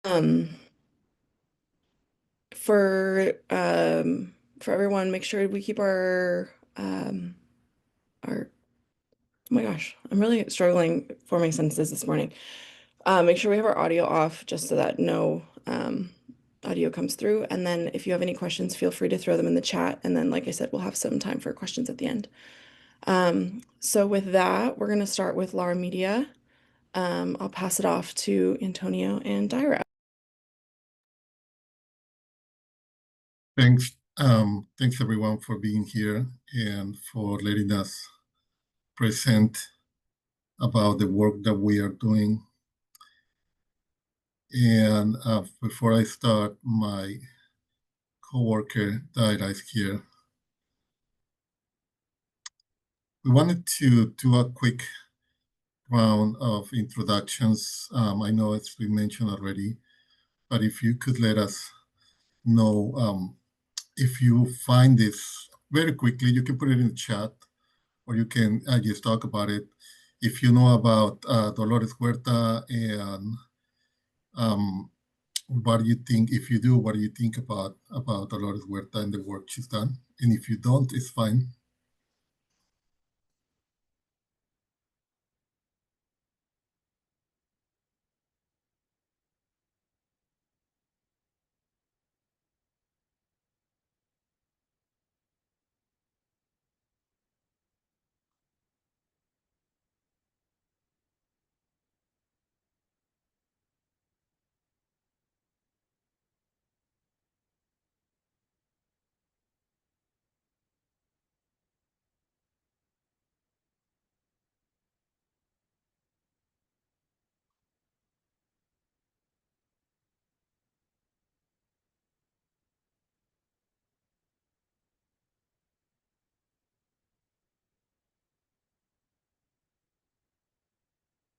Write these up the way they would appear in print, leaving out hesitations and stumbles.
Um, for for everyone, make sure we keep our oh my gosh, I'm really struggling forming sentences this morning. Make sure we have our audio off just so that no audio comes through. And then if you have any questions, feel free to throw them in the chat. And then, like I said, we'll have some time for questions at the end. So with that, we're going to start with Lara Media. I'll pass it off to Antonio and Dyra. Thanks everyone for being here and for letting us present about the work that we are doing. And before I start, my coworker Daira is here. We wanted to do a quick round of introductions. I know it's been mentioned already, but if you could let us know if you find this very quickly, you can put it in the chat or you can just talk about it. If you know about Dolores Huerta and what do you think, if you do, what do you think about Dolores Huerta and the work she's done? And if you don't, it's fine.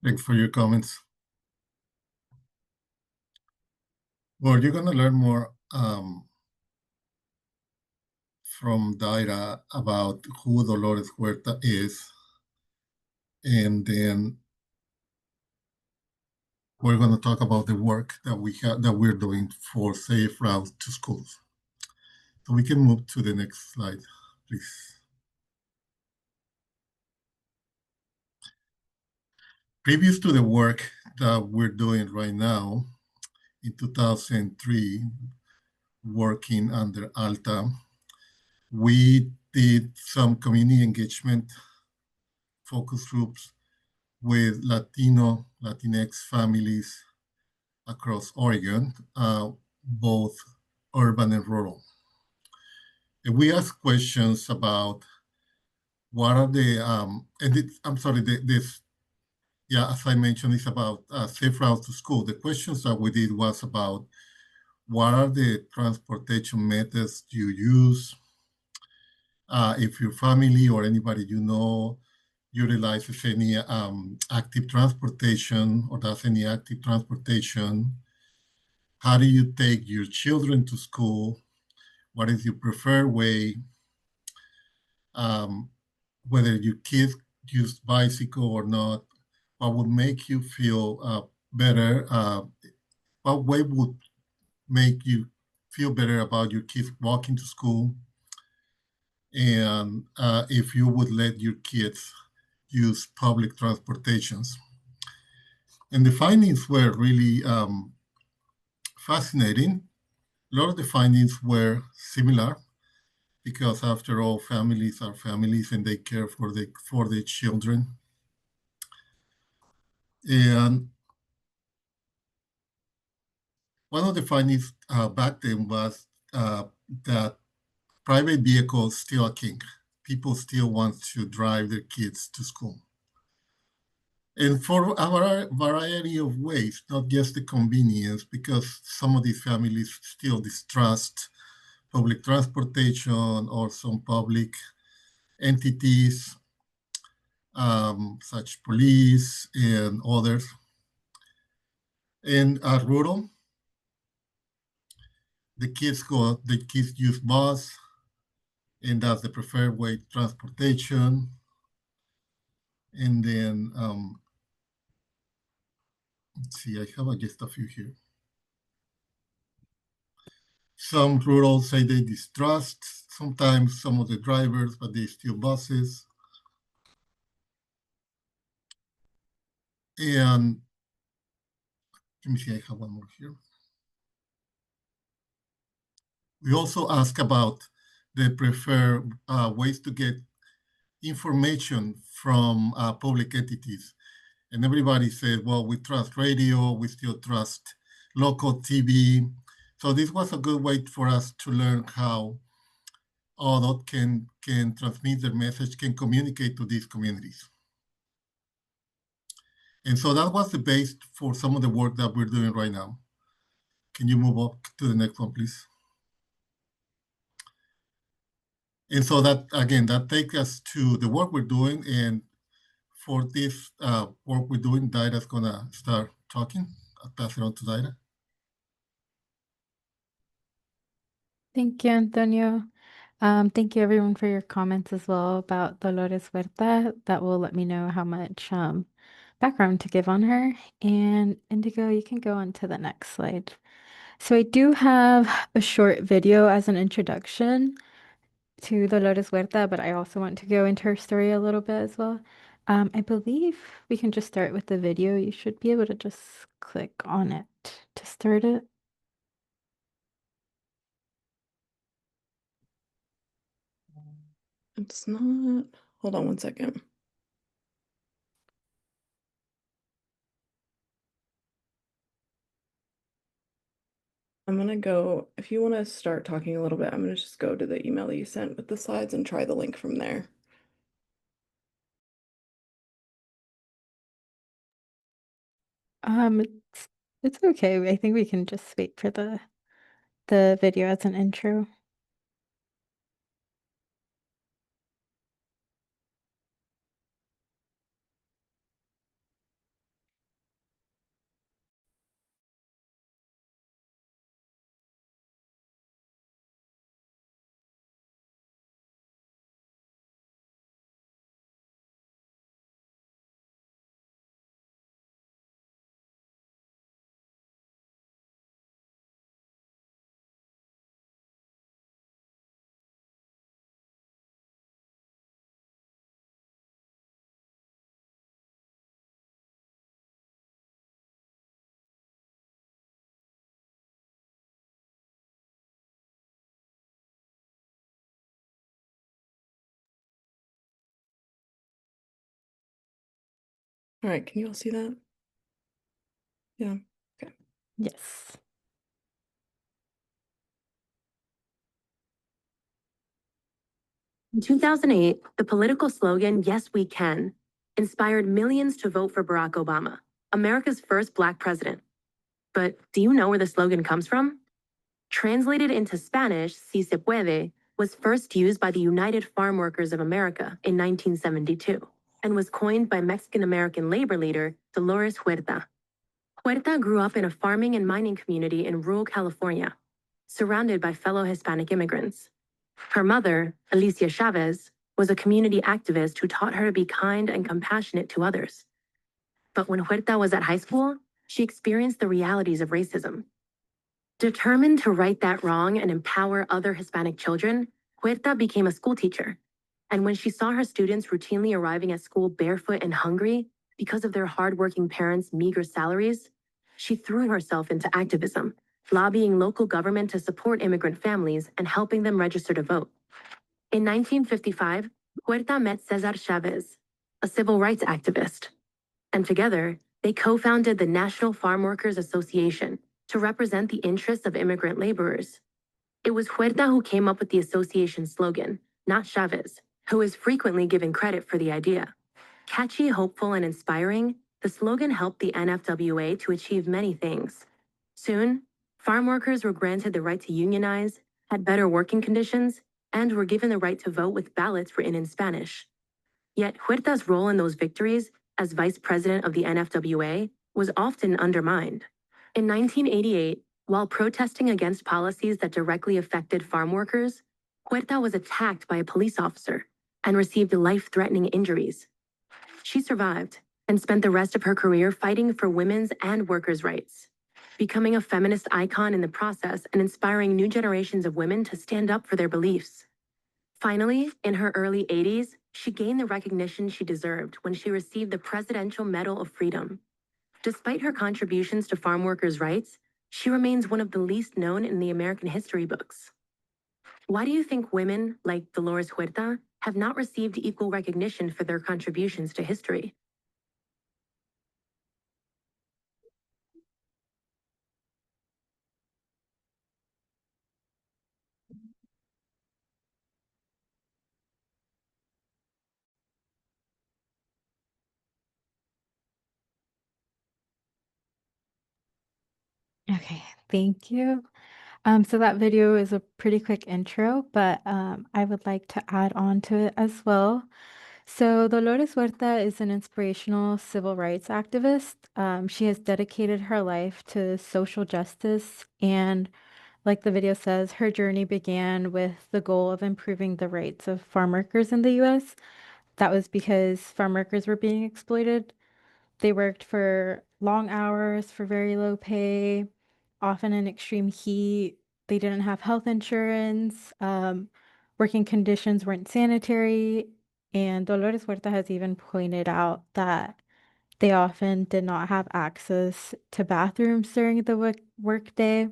Thanks for your comments. Well, you're going to learn more from Daira about who Dolores Huerta is. And then we're going to talk about the work that we're doing for safe routes to schools. So we can move to the next slide, please. Previous to the work that we're doing right now, in 2003, working under ALTA, we did some community engagement focus groups with Latinx families across Oregon, both urban and rural. And we asked questions about what are the, as I mentioned, it's about safe routes to school. The questions that we did was about what are the transportation methods you use? If your family or anybody you know utilizes any active transportation or does any active transportation, how do you take your children to school? What is your preferred way? Whether your kids use bicycle or not, what would make you feel better? What way would make you feel better about your kids walking to school? And if you would let your kids use public transportations. And the findings were really fascinating. A lot of the findings were similar because after all, families are families and they care for their children. And one of the findings back then was that private vehicles still are king. People still want to drive their kids to school. And for a variety of ways, not just the convenience, because some of these families still distrust public transportation or some public entities, such police and others. And rural, the kids use bus, and that's the preferred way of transportation. And then, let's see, I have just a few here. Some rurals say they distrust sometimes some of the drivers, but they steal buses. And let me see, I have one more here. We also ask about the preferred ways to get information from public entities. And everybody said, well, we trust radio, we still trust local TV. So this was a good way for us to learn how ODOT can transmit their message, can communicate to these communities. And so that was the base for some of the work that we're doing right now. Can you move up to the next one, please? And so that, again, that takes us to the work we're doing. And for this work we're doing, Daira's gonna start talking. I'll pass it on to Daira. Thank you, Antonio. Thank you everyone for your comments as well about Dolores Huerta. That will let me know how much background to give on her. And Indigo, you can go on to the next slide. So I do have a short video as an introduction to Dolores Huerta, but I also want to go into her story a little bit as well. I believe we can just start with the video. You should be able to just click on it to start it. It's not. Hold on one second. I'm gonna go, if you want to start talking a little bit, I'm gonna just go to the email that you sent with the slides and try the link from there. It's okay. I think we can just wait for the video as an intro. All right, can you all see that? Yeah, okay. Yes. In 2008, the political slogan, "Yes, we can," inspired millions to vote for Barack Obama, America's first Black president. But do you know where the slogan comes from? Translated into Spanish, "Si se puede," was first used by the United Farm Workers of America in 1972 and was coined by Mexican-American labor leader Dolores Huerta. Huerta grew up in a farming and mining community in rural California, surrounded by fellow Hispanic immigrants. Her mother, Alicia Chavez, was a community activist who taught her to be kind and compassionate to others. But when Huerta was at high school, she experienced the realities of racism. Determined to right that wrong and empower other Hispanic children, Huerta became a school teacher. And when she saw her students routinely arriving at school barefoot and hungry because of their hardworking parents' meager salaries, she threw herself into activism, lobbying local government to support immigrant families and helping them register to vote. In 1955, Huerta met Cesar Chavez, a civil rights activist. And together, they co-founded the National Farm Workers Association to represent the interests of immigrant laborers. It was Huerta who came up with the association's slogan, not Chavez, who is frequently given credit for the idea. Catchy, hopeful, and inspiring, the slogan helped the NFWA to achieve many things. Soon, farm workers were granted the right to unionize, had better working conditions, and were given the right to vote with ballots written in Spanish. Yet Huerta's role in those victories as vice president of the NFWA was often undermined. In 1988, while protesting against policies that directly affected farm workers, Huerta was attacked by a police officer and received life-threatening injuries. She survived and spent the rest of her career fighting for women's and workers' rights. becoming a feminist icon in the process and inspiring new generations of women to stand up for their beliefs. Finally, in her early 80s, she gained the recognition she deserved when she received the Presidential Medal of Freedom. Despite her contributions to farm workers' rights, she remains one of the least known in the American history books. Why do you think women, like Dolores Huerta, have not received equal recognition for their contributions to history? Okay, thank you. So that video is a pretty quick intro, but I would like to add on to it as well. So Dolores Huerta is an inspirational civil rights activist. She has dedicated her life to social justice, and like the video says, her journey began with the goal of improving the rights of farm workers in the US. That was because farm workers were being exploited. They worked for long hours for very low pay, often in extreme heat. They didn't have health insurance. Working conditions weren't sanitary. And Dolores Huerta has even pointed out that they often did not have access to bathrooms during the work day.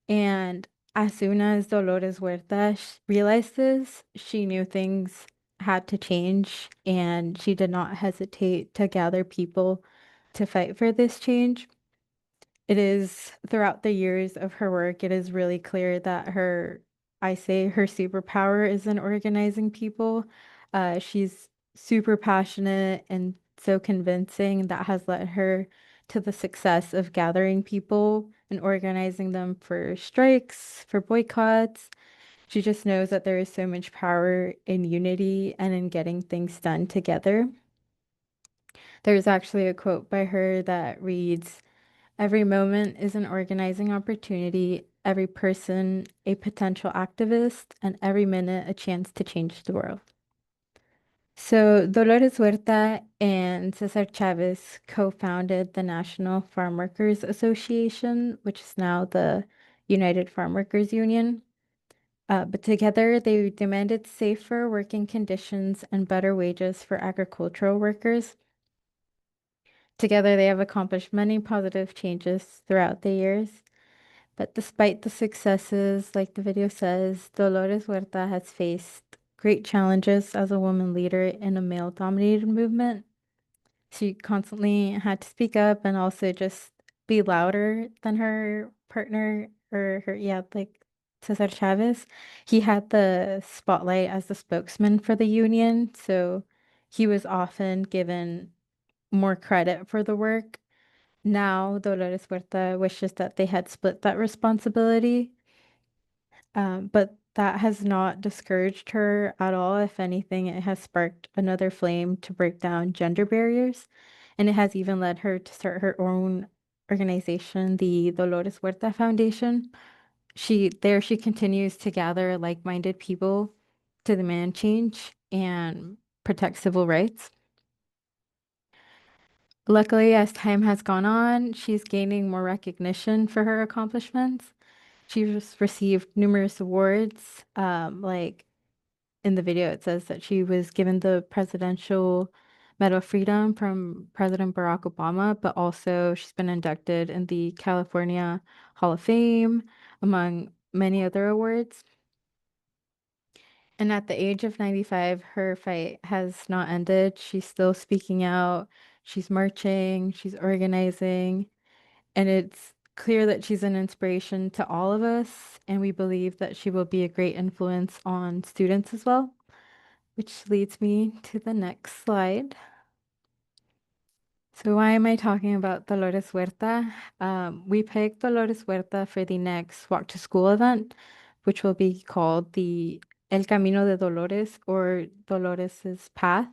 And as soon as Dolores Huerta realized this, she knew things had to change, and she did not hesitate to gather people to fight for this change. It is throughout the years of her work, it is really clear that I say her superpower is in organizing people. She's super passionate and so convincing that has led her to the success of gathering people and organizing them for strikes, for boycotts. She just knows that there is so much power in unity and in getting things done together. There's actually a quote by her that reads, "Every moment is an organizing opportunity, every person a potential activist, and every minute a chance to change the world." So Dolores Huerta and Cesar Chavez co-founded the National Farm Workers Association, which is now the United Farm Workers Union. But together they demanded safer working conditions and better wages for agricultural workers. Together they have accomplished many positive changes throughout the years. But despite the successes, like the video says, Dolores Huerta has faced great challenges as a woman leader in a male-dominated movement. She constantly had to speak up and also just be louder than her partner or her, yeah, like Cesar Chavez. He had the spotlight as the spokesman for the union, so he was often given more credit for the work. Now, Dolores Huerta wishes that they had split that responsibility, but that has not discouraged her at all. If anything, it has sparked another flame to break down gender barriers, and it has even led her to start her own organization, the Dolores Huerta Foundation. She continues to gather like-minded people to demand change and protect civil rights. Luckily, as time has gone on, she's gaining more recognition for her accomplishments. She's received numerous awards. Like in the video, it says that she was given the Presidential Medal of Freedom from President Barack Obama, but also she's been inducted in the California Hall of Fame, among many other awards. And at the age of 95, her fight has not ended. She's still speaking out. She's marching, she's organizing, and it's clear that she's an inspiration to all of us. And we believe that she will be a great influence on students as well, which leads me to the next slide. So why am I talking about Dolores Huerta? We picked Dolores Huerta for the next Walk to School event, which will be called the El Camino de Dolores, or Dolores's Path,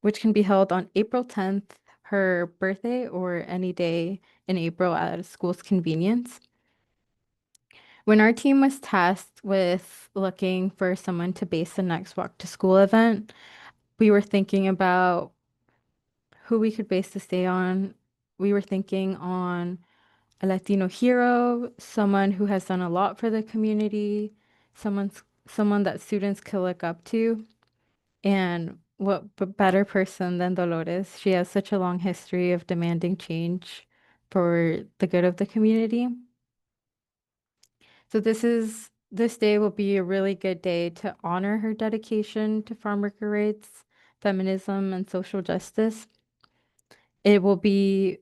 which can be held on April 10th, her birthday, or any day in April at a school's convenience. When our team was tasked with looking for someone to base the next Walk to School event, we were thinking about who we could base this day on, we were thinking on a Latino hero, someone who has done a lot for the community, someone that students can look up to. And what better person than Dolores? She has such a long history of demanding change for the good of the community. So this day will be a really good day to honor her dedication to farm worker rights, feminism, and social justice. It will be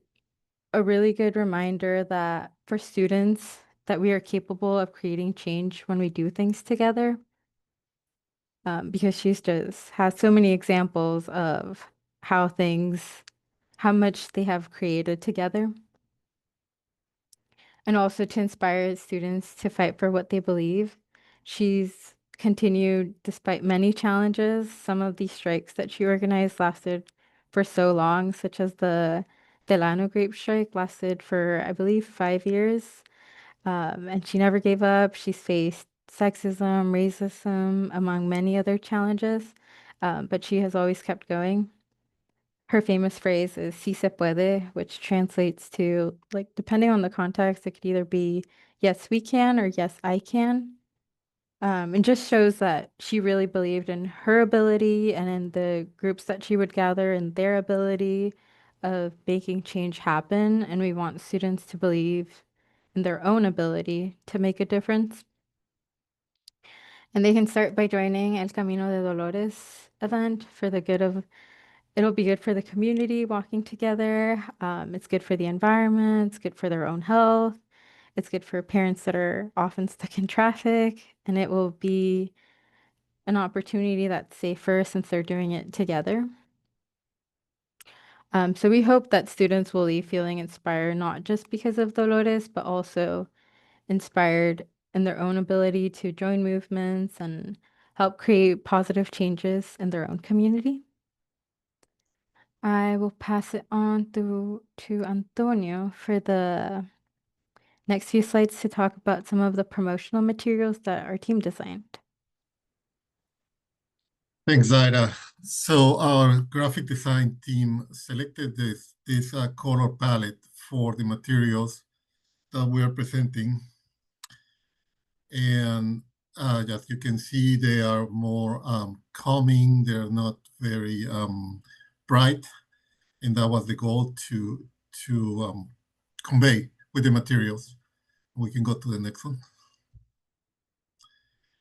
a really good reminder that for students that we are capable of creating change when we do things together. Because she's just has so many examples of how how much they have created together. And also to inspire students to fight for what they believe. She's continued despite many challenges. Some of these strikes that she organized lasted for so long, such as the Delano grape strike lasted for, I believe, 5 years. And she never gave up. She's faced sexism, racism, among many other challenges, but she has always kept going. Her famous phrase is "Si se puede," which translates to, like, depending on the context, it could either be "Yes, we can" or "Yes, I can." And just shows that she really believed in her ability and in the groups that she would gather and their ability of making change happen. And we want students to believe in their own ability to make a difference. And they can start by joining El Camino de Dolores event for the good of, it'll be good for the community walking together. It's good for the environment. It's good for their own health. It's good for parents that are often stuck in traffic. And it will be an opportunity that's safer since they're doing it together. So we hope that students will leave feeling inspired, not just because of Dolores, but also inspired in their own ability to join movements and help create positive changes in their own community. I will pass it on to Antonio for the next few slides to talk about some of the promotional materials that our team designed. Thanks, Zaira. So our graphic design team selected this color palette for the materials that we are presenting. And as you can see, they are more calming. They're not very bright. And that was the goal to convey with the materials. We can go to the next one.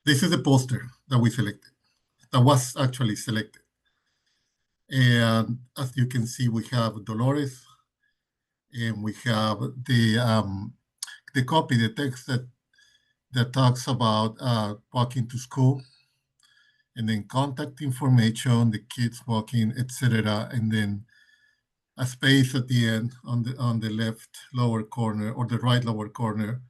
This is the poster that we selected, that was actually selected. And as you can see, we have Dolores, and we have the copy, the text that talks about walking to school, and then contact information, the kids walking, etc. And then a space at the end on the left lower corner or the right lower corner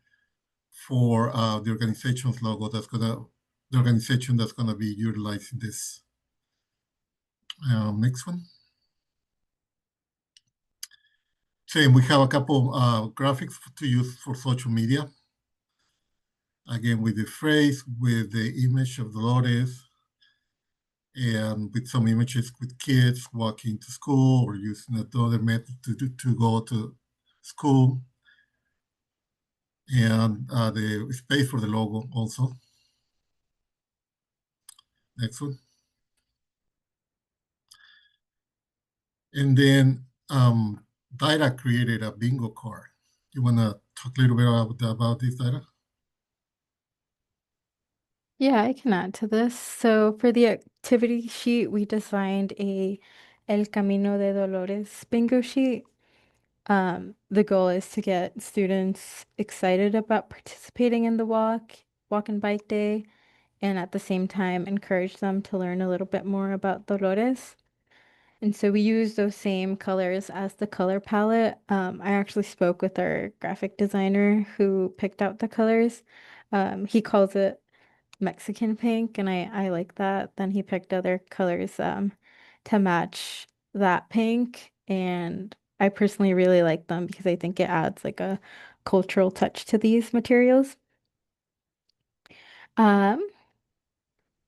for the organization's logo. The organization that's gonna be utilizing this. Next one. Same, we have a couple graphics to use for social media. Again, with the phrase, with the image of Dolores, and with some images with kids walking to school or using another method to go to school. And the space for the logo also. Next one. And then Daira created a bingo card. You want to talk a little bit about this, Daira? Yeah, I can add to this. So for the activity sheet, we designed a El Camino de Dolores bingo sheet. The goal is to get students excited about participating in the walk and bike day, and at the same time encourage them to learn a little bit more about Dolores. And so we use those same colors as the color palette. I actually spoke with our graphic designer who picked out the colors. He calls it Mexican pink, and I like that. Then he picked other colors to match that pink, and I personally really like them because I think it adds like a cultural touch to these materials. Um,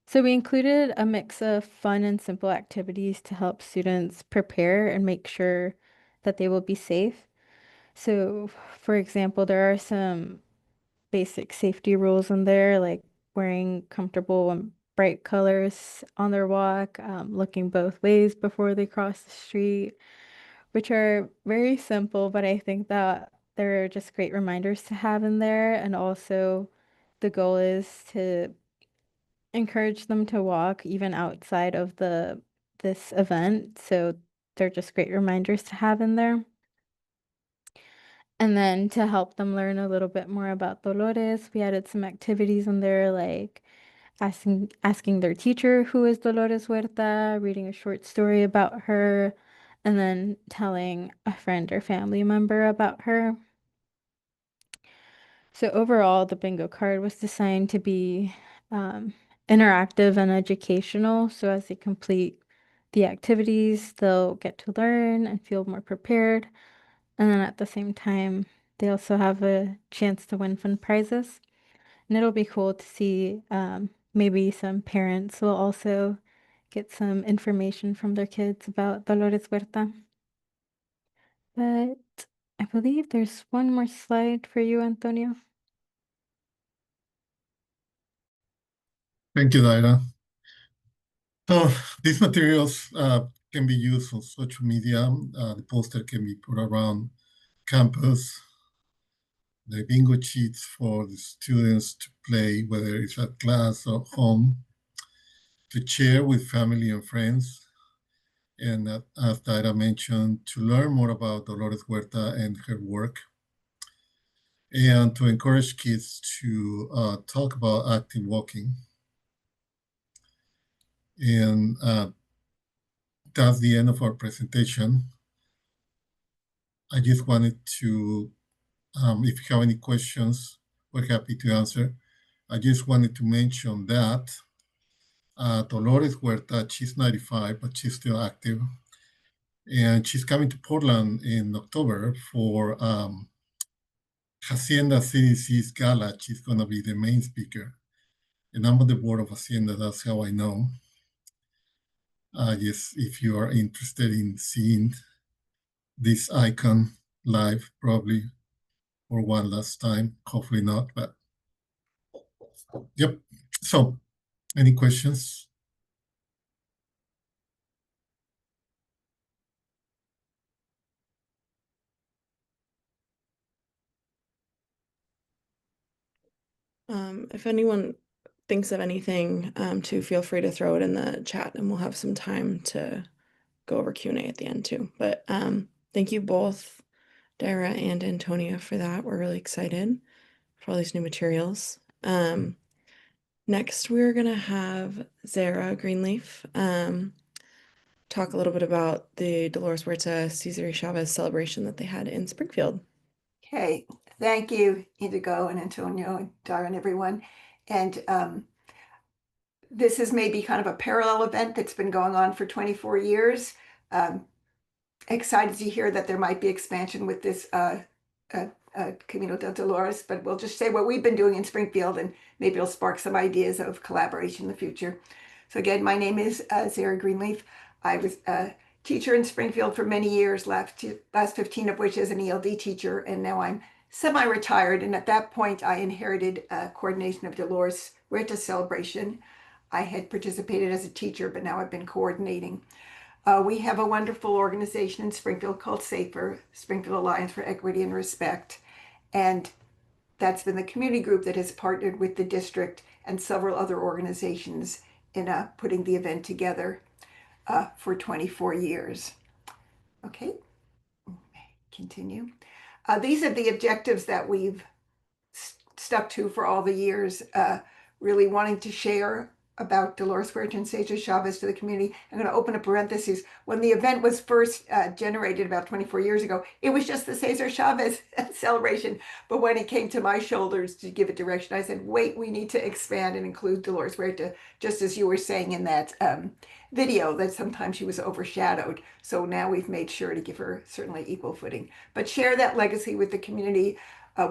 So we included a mix of fun and simple activities to help students prepare and make sure that they will be safe. So, for example, there are some basic safety rules in there, like wearing comfortable and bright colors on their walk, looking both ways before they cross the street, which are very simple, but I think that they're just great reminders to have in there. And also, the goal is to encourage them to walk even outside of this event. So they're just great reminders to have in there. And then to help them learn a little bit more about Dolores, we added some activities in there like asking their teacher who is Dolores Huerta, reading a short story about her, and then telling a friend or family member about her. So overall, the bingo card was designed to be interactive and educational. So as they complete the activities, they'll get to learn and feel more prepared. And then at the same time, they also have a chance to win fun prizes. And it'll be cool to see maybe some parents will also get some information from their kids about Dolores Huerta. But I believe there's one more slide for you, Antonio. Thank you, Daira. So these materials can be used on social media. The poster can be put around campus. The bingo sheets for the students to play, whether it's at class or home, to share with family and friends. And as Daira mentioned, to learn more about Dolores Huerta and her work, and to encourage kids to talk about active walking. And that's the end of our presentation. I just wanted to, if you have any questions, we're happy to answer. I just wanted to mention that Dolores Huerta, she's 95, but she's still active. And she's coming to Portland in October for Hacienda CDC's gala. She's going to be the main speaker. And I'm on the board of Hacienda, that's how I know. Yes, if you are interested in seeing this icon live, probably for one last time, hopefully not, but yep. So, any questions? If anyone thinks of anything, to feel free to throw it in the chat and we'll have some time to go over Q&A at the end too. But thank you both, Dara and Antonia, for that. We're really excited for all these new materials. Next, we're gonna have Zara Greenleaf talk a little bit about the Dolores Huerta Cesar Chavez celebration that they had in Springfield. Okay, thank you, Indigo and Antonio and Dara and everyone. And this is maybe kind of a parallel event that's been going on for 24 years. Excited to hear that there might be expansion with this Camino de Dolores, but we'll just say what we've been doing in Springfield and maybe it'll spark some ideas of collaboration in the future. So again, my name is Zara Greenleaf. I was a teacher in Springfield for many years, last 15 of which as an ELD teacher, and now I'm semi-retired. And at that point, I inherited coordination of Dolores Huerta celebration. I had participated as a teacher, but now I've been coordinating. We have a wonderful organization in Springfield called SAFER, Springfield Alliance for Equity and Respect. And that's been the community group that has partnered with the district and several other organizations in putting the event together for 24 years. Okay, continue. These are the objectives that we've stuck to for all the years, really wanting to share about Dolores Huerta and Cesar Chavez to the community. I'm going to open a parenthesis. When the event was first generated about 24 years ago, it was just the Cesar Chavez celebration. But when it came to my shoulders to give it direction, I said, wait, we need to expand and include Dolores Huerta, just as you were saying in that video, that sometimes she was overshadowed. So now we've made sure to give her certainly equal footing, but share that legacy with the community.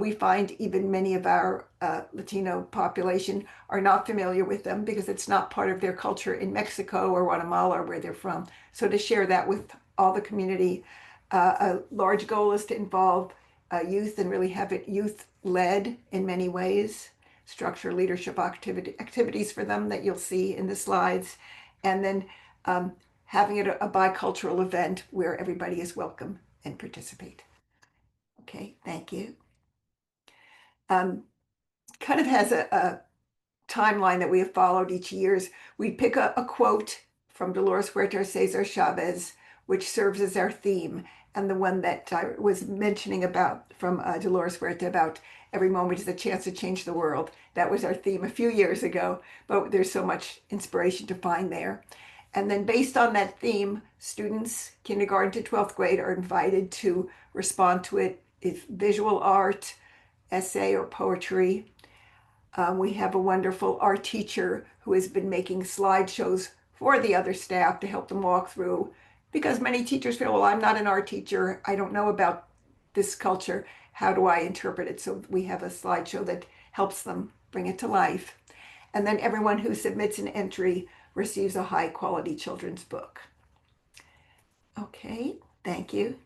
We find even many of our Latino population are not familiar with them because it's not part of their culture in Mexico or Guatemala or where they're from. So to share that with all the community, a large goal is to involve youth and really have it youth-led in many ways, structure leadership activities for them that you'll see in the slides, and then having it a bicultural event where everybody is welcome and participate. Okay, thank you. Kind of has a timeline that we have followed each year. We pick a quote from Dolores Huerta Cesar Chavez, which serves as our theme, and the one that I was mentioning about from Dolores Huerta about every moment is a chance to change the world. That was our theme a few years ago, but there's so much inspiration to find there. And then based on that theme, students, kindergarten to 12th grade, are invited to respond to it. It's visual art, essay, or poetry. We have a wonderful art teacher who has been making slideshows for the other staff to help them walk through, because many teachers feel, well, I'm not an art teacher. I don't know about this culture. How do I interpret it? So we have a slideshow that helps them bring it to life. And then everyone who submits an entry receives a high quality children's book. Okay, thank you.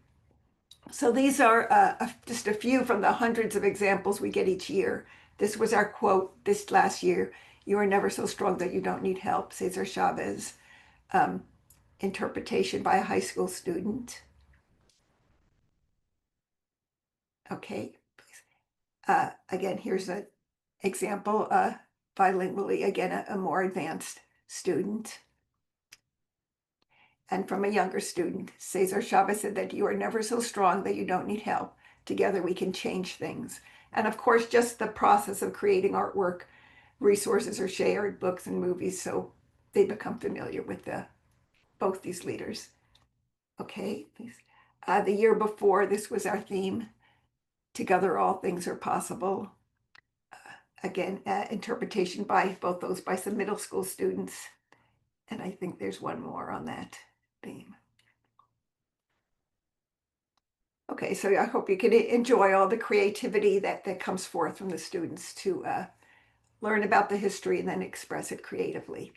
So these are just a few from the hundreds of examples we get each year. This was our quote this last year. You are never so strong that you don't need help, Cesar Chavez. Interpretation by a high school student. Okay. Again, here's an example, bilingually, again, a more advanced student. And from a younger student, Cesar Chavez said that you are never so strong that you don't need help. Together we can change things. And of course, just the process of creating artwork, resources are shared, books and movies, so they become familiar with both these leaders. Okay, please. The year before, this was our theme. Together, all things are possible. Again, interpretation by both those by some middle school students. And I think there's one more on that theme. Okay, so I hope you can enjoy all the creativity that comes forth from the students to learn about the history and then express it creatively.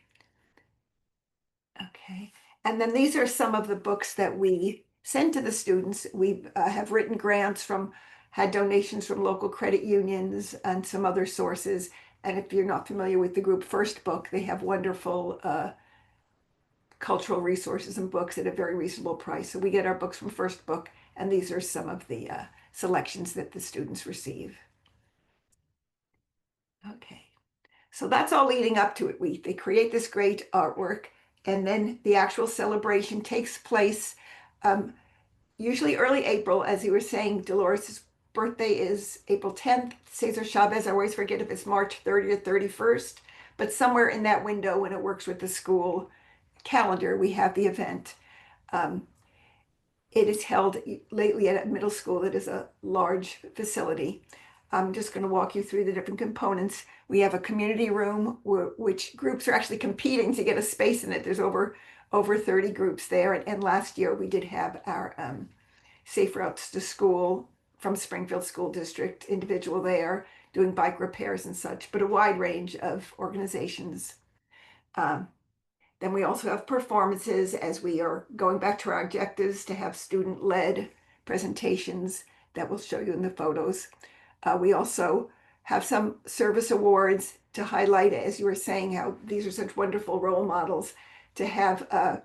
Okay, and then these are some of the books that we send to the students. We have written grants had donations from local credit unions and some other sources. And if you're not familiar with the group First Book, they have wonderful cultural resources and books at a very reasonable price. So we get our books from First Book, and these are some of the selections that the students receive. Okay, so that's all leading up to it. They create this great artwork, and then the actual celebration takes place usually early April. As you were saying, Dolores' birthday is April 10th. Cesar Chavez, I always forget if it's March 30th or 31st, but somewhere in that window when it works with the school calendar, we have the event. It is held lately at a middle school that is a large facility. I'm just going to walk you through the different components. We have a community room which groups are actually competing to get a space in it. There's over 30 groups there. And last year we did have our Safe Routes to School from Springfield School District individual there doing bike repairs and such, but a wide range of organizations. Then we also have performances as we are going back to our objectives to have student-led presentations that we'll show you in the photos. We also have some service awards to highlight, as you were saying, how these are such wonderful role models, to have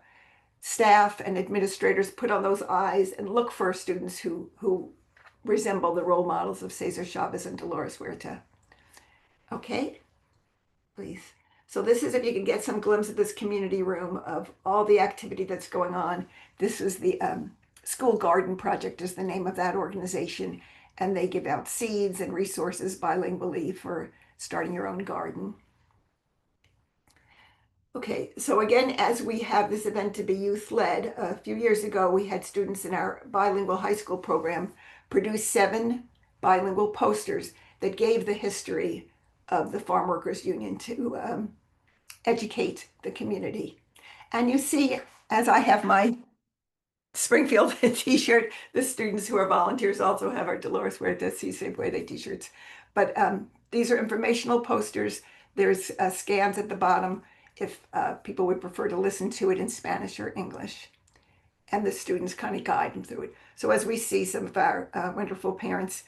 staff and administrators put on those eyes and look for students who resemble the role models of Cesar Chavez and Dolores Huerta. Okay, please. So this is, if you can get some glimpse of this community room of all the activity that's going on. This is the School Garden Project is the name of that organization. And they give out seeds and resources bilingually for starting your own garden. Okay, so again, as we have this event to be youth-led, a few years ago, we had students in our bilingual high school program produce 7 bilingual posters that gave the history of the Farm Workers Union to educate the community. And you see, as I have my Springfield t-shirt. The students who are volunteers also have our Dolores Huerta Se Puede t-shirts. But these are informational posters. There's scans at the bottom if people would prefer to listen to it in Spanish or English. And the students kind of guide them through it. So as we see some of our wonderful parents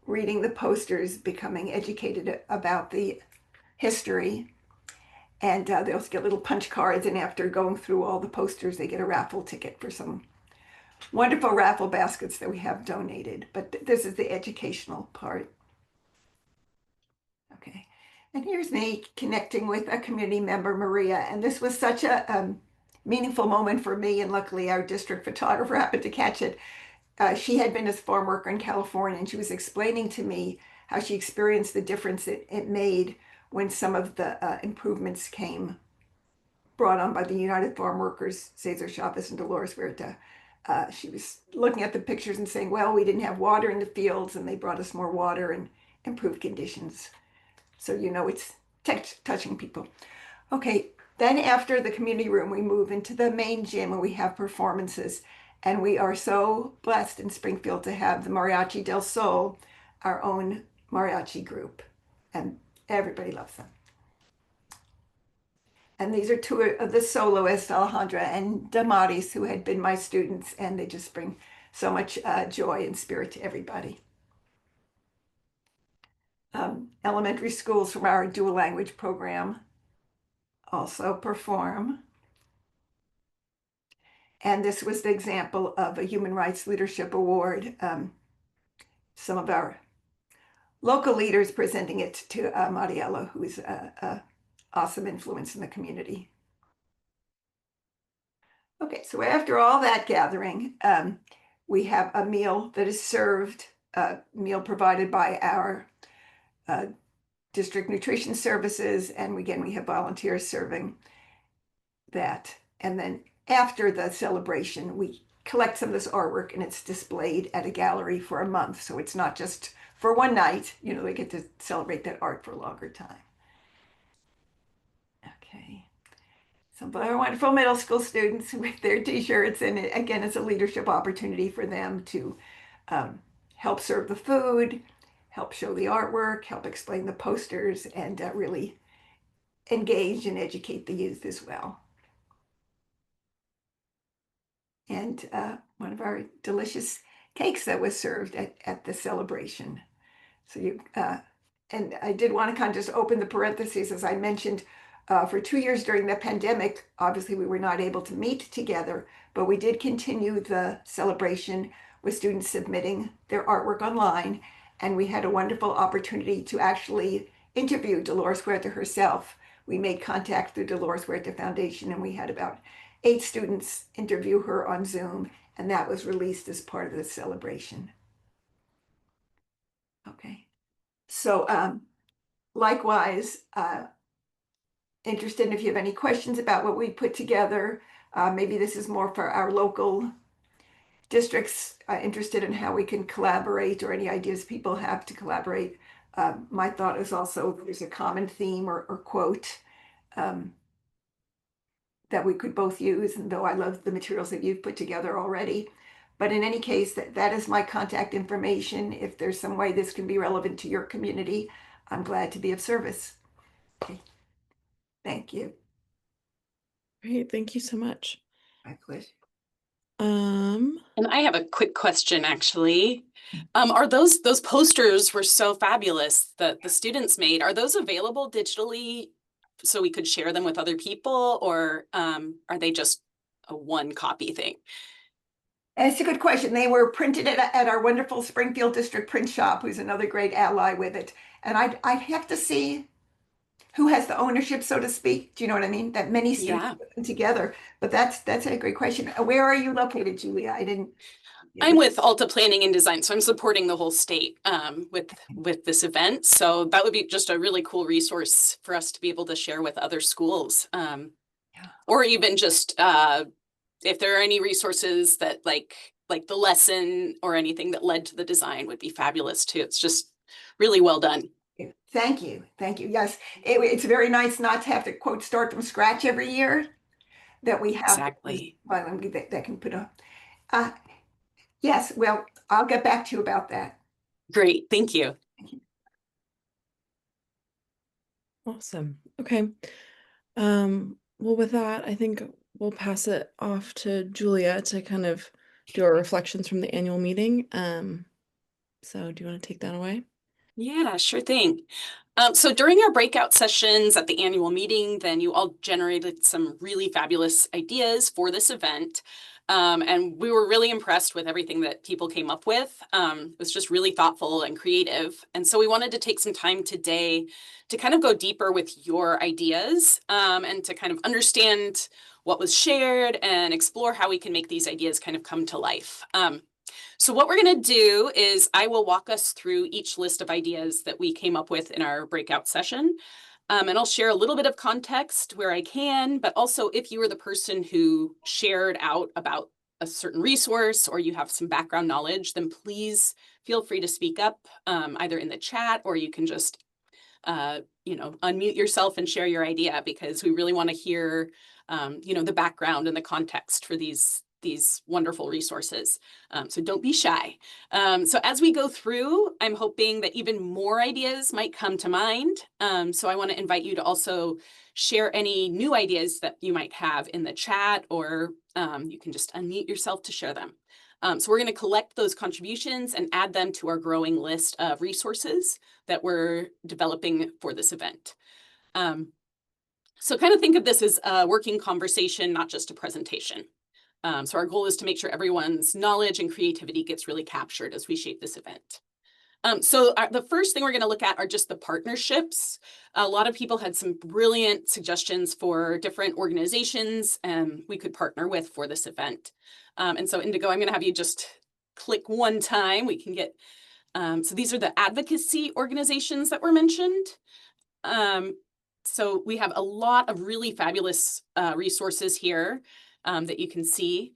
reading the posters, becoming educated about the history, and they'll get little punch cards, and after going through all the posters, they get a raffle ticket for some wonderful raffle baskets that we have donated. But this is the educational part. Okay, and here's me connecting with a community member, Maria, and this was such a meaningful moment for me, and luckily our district photographer happened to catch it. She had been a farm worker in California, and she was explaining to me how she experienced the difference it made when some of the improvements came brought on by the United Farm Workers, Cesar Chavez and Dolores Huerta. She was looking at the pictures and saying, well, we didn't have water in the fields, and they brought us more water and improved conditions. So, you know, it's touching people. Okay, then after the community room, we move into the main gym and we have performances. And we are so blessed in Springfield to have the Mariachi del Sol, our own mariachi group. And everybody loves them. And these are two of the soloists, Alejandra and Damaris, who had been my students, and they just bring so much joy and spirit to everybody. Elementary schools from our dual language program also perform. And this was the example of a Human Rights Leadership Award. Some of our local leaders presenting it to Mariela, who is an awesome influence in the community. Okay, so after all that gathering, we have a meal that is served, a meal provided by our district nutrition services, and again, we have volunteers serving that. And then after the celebration, we collect some of this artwork and it's displayed at a gallery for a month. So it's not just for one night, you know, they get to celebrate that art for a longer time. Okay. Some of our wonderful middle school students with their t-shirts, and again, it's a leadership opportunity for them to help serve the food, help show the artwork, help explain the posters, and really engage and educate the youth as well. And one of our delicious cakes that was served at the celebration. So and I did want to kind of just open the parentheses, as I mentioned, for 2 years during the pandemic, obviously we were not able to meet together, but we did continue the celebration with students submitting their artwork online. And we had a wonderful opportunity to actually interview Dolores Huerta herself. We made contact through Dolores Huerta Foundation, and we had about 8 students interview her on Zoom, and that was released as part of the celebration. Okay, so likewise, interested if you have any questions about what we put together. Maybe this is more for our local districts interested in how we can collaborate, or any ideas people have to collaborate. My thought is also there's a common theme or quote that we could both use, and though I love the materials that you've put together already. But in any case, that is my contact information. If there's some way this can be relevant to your community, I'm glad to be of service. Okay. Thank you. Great, thank you so much. My pleasure. And I have a quick question, actually. Are those posters were so fabulous that the students made, are those available digitally so we could share them with other people, or are they just a one copy thing? It's a good question. They were printed at our wonderful Springfield District Print Shop, who's another great ally with it. And I'd have to see who has the ownership, so to speak. Do you know what I mean? That many students put them together. But that's a great question. Where are you located, Julia? I didn't. I'm with Alta Planning and Design, so I'm supporting the whole state with this event. So that would be just a really cool resource for us to be able to share with other schools, or even just if there are any resources that like the lesson or anything that led to the design would be fabulous too. It's just really well done. Thank you. Thank you. Yes, it's very nice not to have to quote start from scratch every year, that we have exactly that can put up. Yes, well, I'll get back to you about that. Great, thank you. Awesome. Okay. Well, with that, I think we'll pass it off to Julia to kind of do our reflections from the annual meeting. So do you want to take that away? Yeah, sure thing. So during our breakout sessions at the annual meeting, then you all generated some really fabulous ideas for this event. And we were really impressed with everything that people came up with. It was just really thoughtful and creative. And so we wanted to take some time today to kind of go deeper with your ideas and to kind of understand what was shared and explore how we can make these ideas kind of come to life. So what we're going to do is I will walk us through each list of ideas that we came up with in our breakout session. And I'll share a little bit of context where I can, but also if you were the person who shared out about a certain resource or you have some background knowledge, then please feel free to speak up either in the chat or you can just unmute yourself and share your idea because we really want to hear the background and the context for these wonderful resources. So don't be shy. So as we go through, I'm hoping that even more ideas might come to mind. So I want to invite you to also share any new ideas that you might have in the chat, or you can just unmute yourself to share them. So we're going to collect those contributions and add them to our growing list of resources that we're developing for this event. So kind of think of this as a working conversation, not just a presentation. So our goal is to make sure everyone's knowledge and creativity gets really captured as we shape this event. So the first thing we're going to look at are just the partnerships. A lot of people had some brilliant suggestions for different organizations we could partner with for this event. And so Indigo, I'm going to have you just click one time. We can get, so these are the advocacy organizations that were mentioned. So we have a lot of really fabulous resources here that you can see.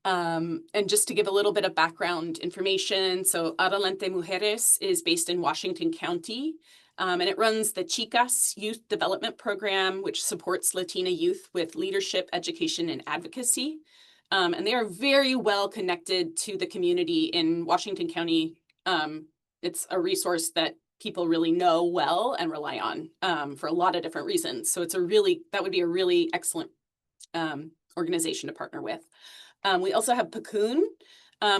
And just to give a little bit of background information, so Adelante Mujeres is based in Washington County, and it runs the Chicas Youth Development Program, which supports Latina youth with leadership, education, and advocacy. And they are very well connected to the community in Washington County. It's a resource that people really know well and rely on for a lot of different reasons. So that would be a really excellent organization to partner with. We also have PACUN,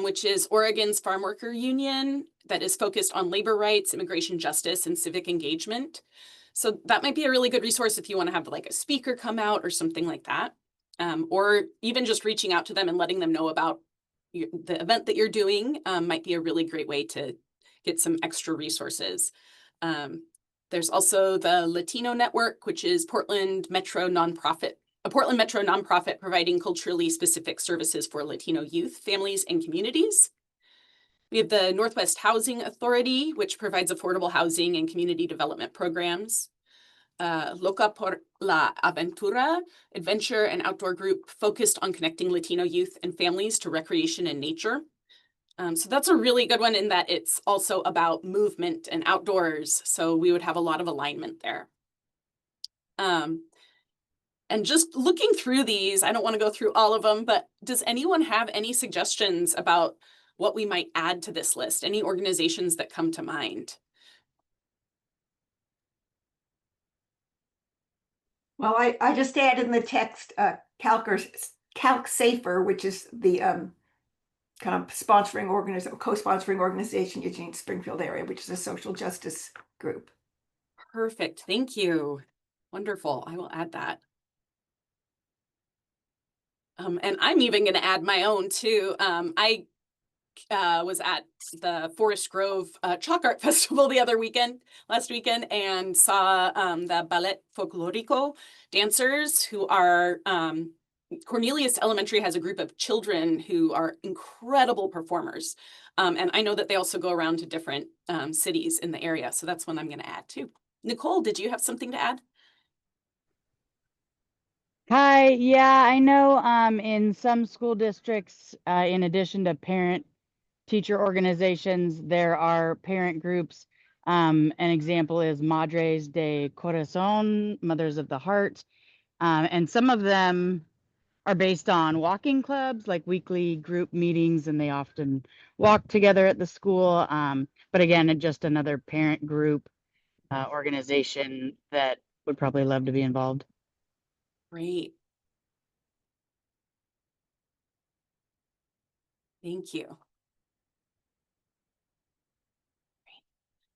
which is Oregon's farm worker union that is focused on labor rights, immigration justice, and civic engagement. So that might be a really good resource if you want to have like a speaker come out or something like that. Or even just reaching out to them and letting them know about the event that you're doing might be a really great way to get some extra resources. There's also the Latino Network, which is a Portland Metro nonprofit providing culturally specific services for Latino youth, families, and communities. We have the Northwest Housing Authority, which provides affordable housing and community development programs. Loca por la Aventura, adventure and outdoor group focused on connecting Latino youth and families to recreation and nature. So that's a really good one in that it's also about movement and outdoors. So we would have a lot of alignment there. And just looking through these, I don't want to go through all of them, but does anyone have any suggestions about what we might add to this list? Any organizations that come to mind? Well, I just added in the text CalcSafer, which is the kind of co-sponsoring organization Eugene Springfield area, which is a social justice group. Perfect. Thank you. Wonderful. I will add that. And I'm even going to add my own too. I was at the Forest Grove Chalk Art Festival last weekend, and saw the Ballet Folklorico dancers who are, Cornelius Elementary has a group of children who are incredible performers. And I know that they also go around to different cities in the area. So that's one I'm going to add too. Nicole, did you have something to add? Hi, yeah, I know in some school districts, in addition to parent teacher organizations, there are parent groups. An example is Madres de Corazón, Mothers of the Heart. And some of them are based on walking clubs, like weekly group meetings, and they often walk together at the school. But again, just another parent group organization that would probably love to be involved. Great. Thank you.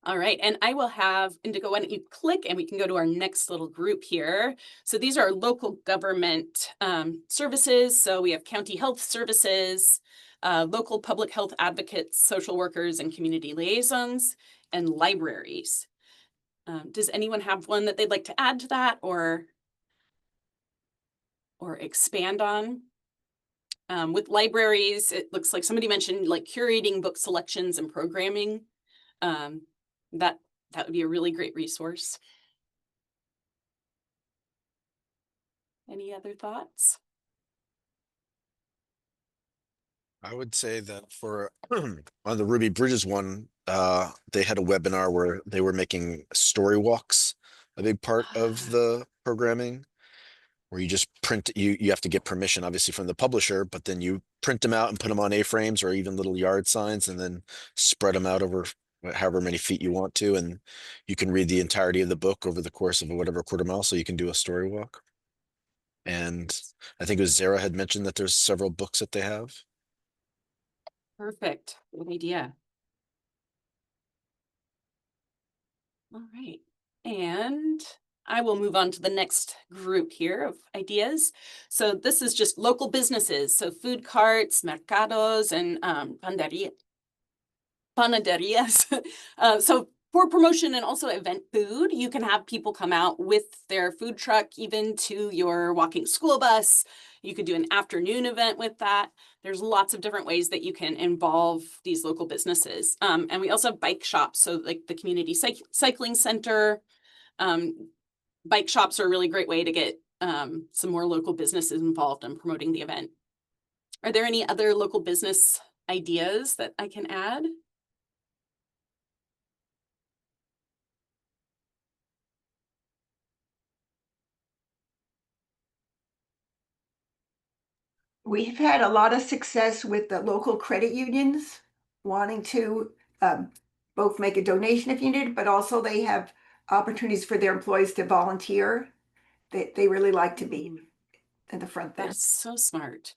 All right, and I will have Indigo, why don't you click and we can go to our next little group here. So these are local government services. So we have county health services, local public health advocates, social workers, and community liaisons, and libraries. Does anyone have one that they'd like to add to that or expand on? With libraries, it looks like somebody mentioned like curating book selections and programming. That would be a really great resource. Any other thoughts? I would say that for on the Ruby Bridges one, they had a webinar where they were making story walks a big part of the programming, where you just print, you have to get permission obviously from the publisher, but then you print them out and put them on A-frames or even little yard signs and then spread them out over however many feet you want to, and you can read the entirety of the book over the course of whatever quarter mile, so you can do a story walk. And I think it was Zara had mentioned that there's several books that they have. Perfect. Good idea. All right. And I will move on to the next group here of ideas. So this is just local businesses. So food carts, mercados, and panaderias. So for promotion and also event food, you can have people come out with their food truck even to your walking school bus. You could do an afternoon event with that. There's lots of different ways that you can involve these local businesses. And we also have bike shops. So like the community cycling center, bike shops are a really great way to get some more local businesses involved in promoting the event. Are there any other local business ideas that I can add? We've had a lot of success with the local credit unions wanting to both make a donation if needed, but also they have opportunities for their employees to volunteer. They really like to be in the front there. That's so smart.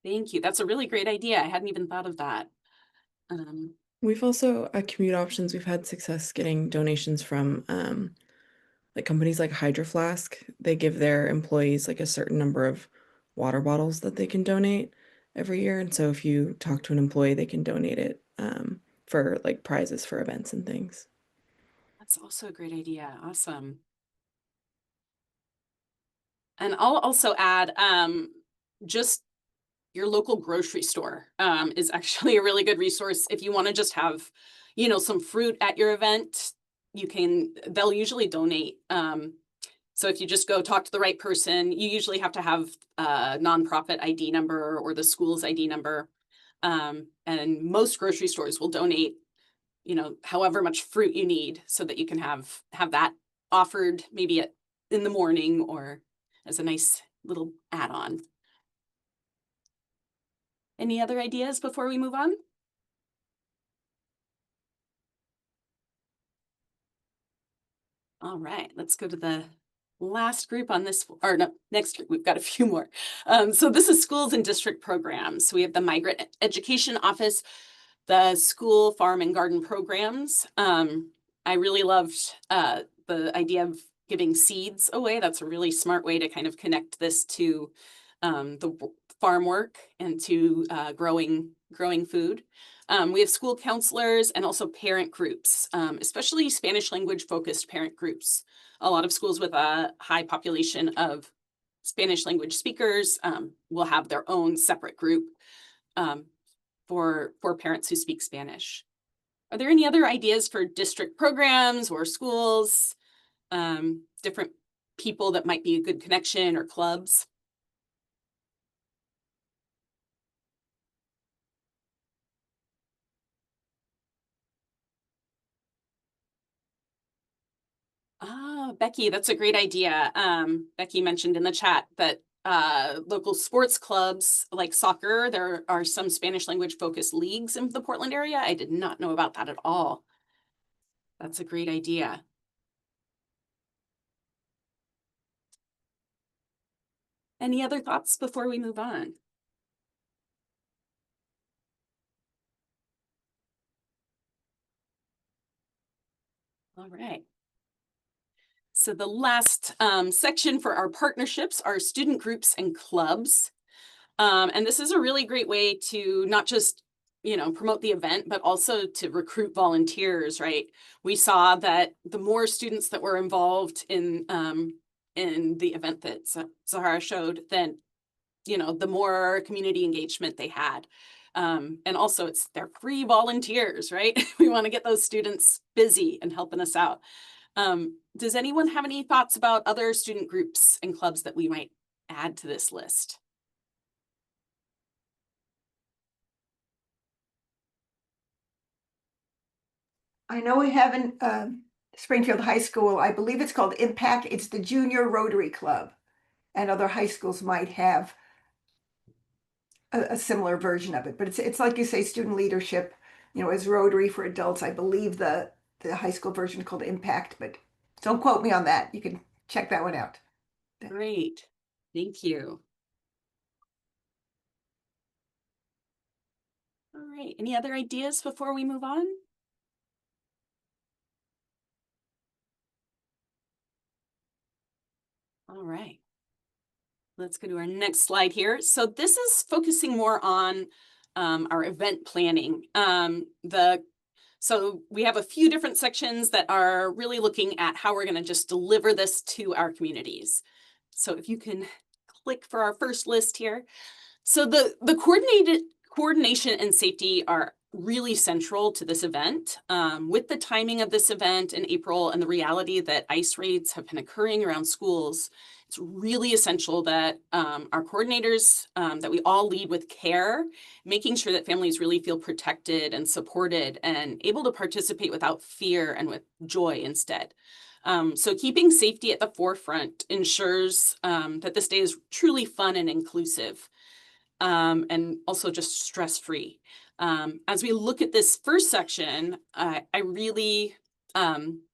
Thank you. That's a really great idea. I hadn't even thought of that. We've also, at Commute Options, we've had success getting donations from like companies like Hydro Flask. They give their employees like a certain number of water bottles that they can donate every year. And so if you talk to an employee, they can donate it for like prizes for events and things. That's also a great idea. Awesome. And I'll also add just your local grocery store is actually a really good resource if you want to just have, you know, some fruit at your event. They'll usually donate. So if you just go talk to the right person, you usually have to have a nonprofit ID number or the school's ID number. And most grocery stores will donate, you know, however much fruit you need so that you can have that offered maybe in the morning or as a nice little add-on. Any other ideas before we move on? All right, let's go to the last group on this, or no, next group, we've got a few more. So this is schools and district programs. So we have the Migrant Education Office, the school, farm, and garden programs. I really loved the idea of giving seeds away. That's a really smart way to kind of connect this to the farm work and to growing food. We have school counselors and also parent groups, especially Spanish language focused parent groups. A lot of schools with a high population of Spanish language speakers will have their own separate group for parents who speak Spanish. Are there any other ideas for district programs or schools, different people that might be a good connection or clubs? Becky, that's a great idea. Becky mentioned in the chat that local sports clubs like soccer, there are some Spanish language focused leagues in the Portland area. I did not know about that at all. That's a great idea. Any other thoughts before we move on? All right. So the last section for our partnerships are student groups and clubs. And this is a really great way to not just, promote the event, but also to recruit volunteers, right? We saw that the more students that were involved in the event that Zahara showed, then, the more community engagement they had. And also they're free volunteers, right? We want to get those students busy and helping us out. Does anyone have any thoughts about other student groups and clubs that we might add to this list? I know we have in Springfield High School, I believe it's called Impact. It's the Junior Rotary Club. And other high schools might have a similar version of it. But it's like you say, student leadership, as Rotary for adults. I believe the high school version is called Impact, but don't quote me on that. You can check that one out. Great. Thank you. All right. Any other ideas before we move on? All right. Let's go to our next slide here. So this is focusing more on our event planning. So we have a few different sections that are really looking at how we're going to just deliver this to our communities. So if you can click for our first list here. So the coordination and safety are really central to this event. With the timing of this event in April and the reality that ICE raids have been occurring around schools, it's really essential that our coordinators, that we all lead with care, making sure that families really feel protected and supported and able to participate without fear and with joy instead. So keeping safety at the forefront ensures that this day is truly fun and inclusive, and also just stress-free. As we look at this first section, I really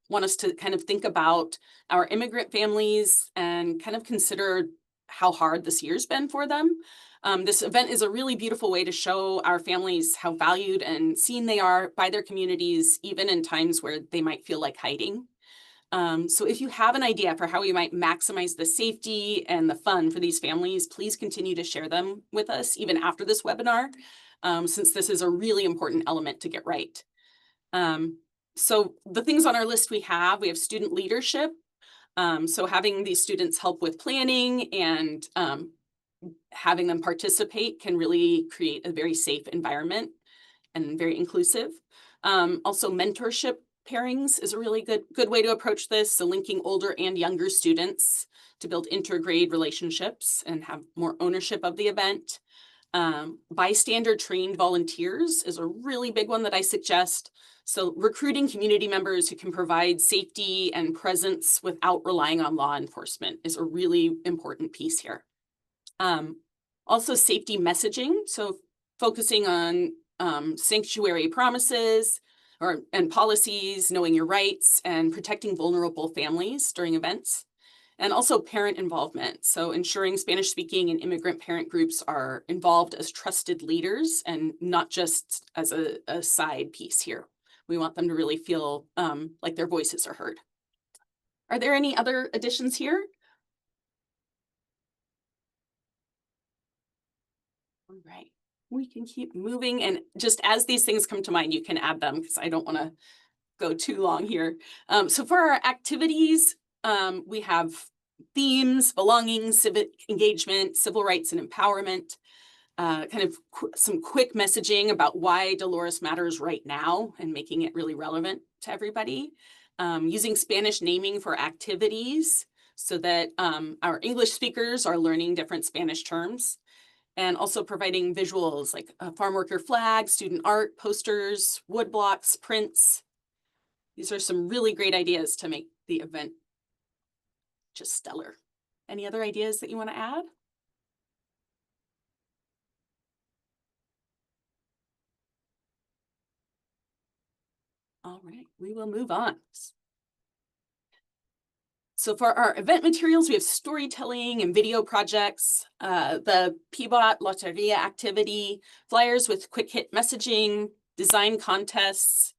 want us to kind of think about our immigrant families and kind of consider how hard this year's been for them. This event is a really beautiful way to show our families how valued and seen they are by their communities, even in times where they might feel like hiding. So if you have an idea for how we might maximize the safety and the fun for these families, please continue to share them with us even after this webinar, since this is a really important element to get right. So the things on our list we have student leadership. So having these students help with planning and having them participate can really create a very safe environment and very inclusive. Also mentorship pairings is a really good way to approach this. So linking older and younger students to build intergrade relationships and have more ownership of the event. Bystander trained volunteers is a really big one that I suggest. So recruiting community members who can provide safety and presence without relying on law enforcement is a really important piece here. Also safety messaging. So focusing on sanctuary promises and policies, knowing your rights, and protecting vulnerable families during events. And also parent involvement. So ensuring Spanish speaking and immigrant parent groups are involved as trusted leaders and not just as a side piece here. We want them to really feel like their voices are heard. Are there any other additions here? All right, we can keep moving. And just as these things come to mind, you can add them because I don't want to go too long here. So for our activities, we have themes, belonging, civic engagement, civil rights and empowerment, kind of some quick messaging about why Dolores matters right now and making it really relevant to everybody. Using Spanish naming for activities so that our English speakers are learning different Spanish terms. And also providing visuals like a farm worker flag, student art, posters, wood blocks, prints. These are some really great ideas to make the the event just stellar. Any other ideas that you want to add? All right, we will move on. So for our event materials, we have storytelling and video projects, the Peabot Loteria activity, flyers with quick hit messaging, design contests,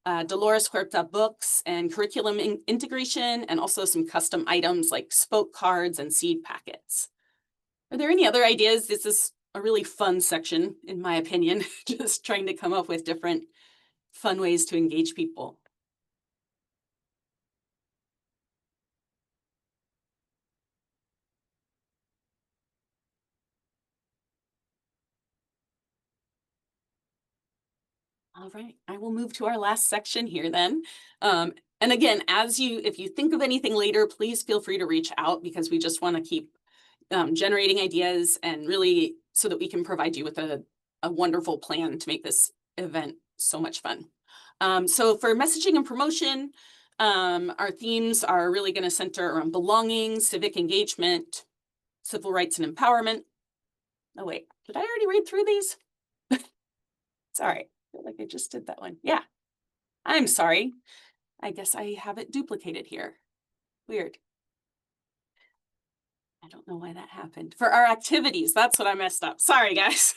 Dolores Huerta books and curriculum integration, and also some custom items like spoke cards and seed packets. Are there any other ideas? This is a really fun section, in my opinion, just trying to come up with different fun ways to engage people. All right, I will move to our last section here then. And again, if you think of anything later, please feel free to reach out, because we just want to keep generating ideas, and really so that we can provide you with a wonderful plan to make this event so much fun. So for messaging and promotion, our themes are really going to center around belonging, civic engagement, civil rights and empowerment. Oh wait, did I already read through these? Sorry. I feel like I just did that one. Yeah, I'm sorry. I guess I have it duplicated here. Weird. I don't know why that happened. For our activities, that's what I messed up. Sorry, guys.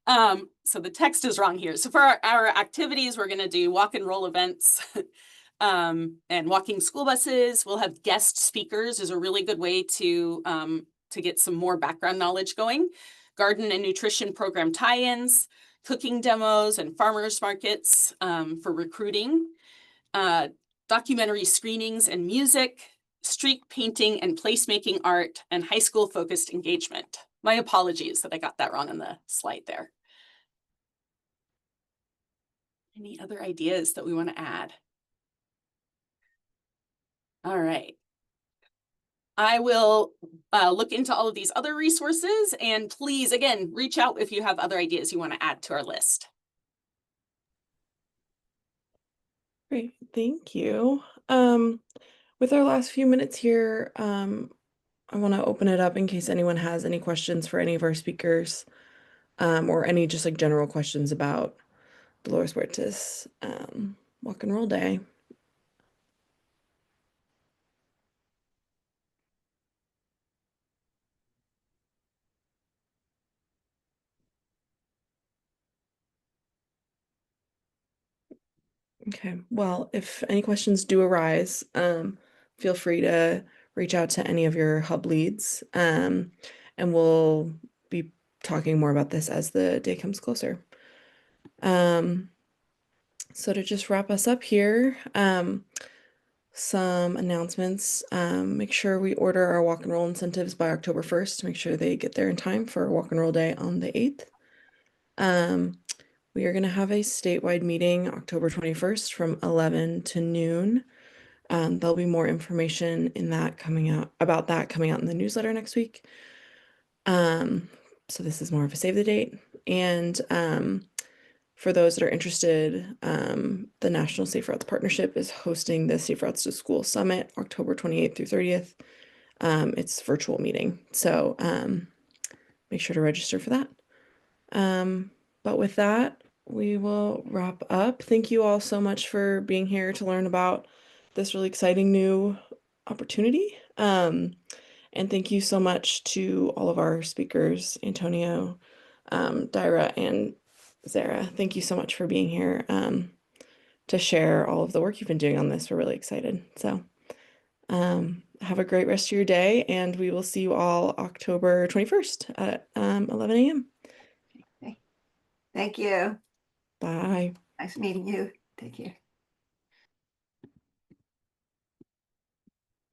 So the text is wrong here. So for our activities, we're going to do walk and roll events and walking school buses. We'll have guest speakers is a really good way to get some more background knowledge going. Garden and nutrition program tie-ins, cooking demos and farmers markets for recruiting, documentary screenings and music, street painting and placemaking art, and high school focused engagement. My apologies that I got that wrong on the slide there. Any other ideas that we want to add? All right. I will look into all of these other resources, and please, again, reach out if you have other ideas you want to add to our list. Great, thank you. With our last few minutes here, I want to open it up in case anyone has any questions for any of our speakers, or any just like general questions about Dolores Huertas Walk and Roll Day. Okay, well, if any questions do arise, feel free to reach out to any of your hub leads, and we'll be talking more about this as the day comes closer. So to just wrap us up here, some announcements. Make sure we order our walk and roll incentives by October 1st to make sure they get there in time for Walk and Roll Day on the 8th. We are going to have a statewide meeting October 21st from 11 to noon. There'll be more information in that coming out in the newsletter next week. So this is more of a save the date. And for those that are interested, the National Safe Routes Partnership is hosting the Safe Routes to School Summit October 28th through 30th. It's a virtual meeting, so make sure to register for that. But with that, we will wrap up. Thank you all so much for being here to learn about this really exciting new opportunity. And thank you so much to all of our speakers, Antonio, Dyra, and Zara. Thank you so much for being here to share all of the work you've been doing on this. We're really excited. So have a great rest of your day, and we will see you all October 21st at 11 a.m. Thank you. Bye. Nice meeting you. Take care.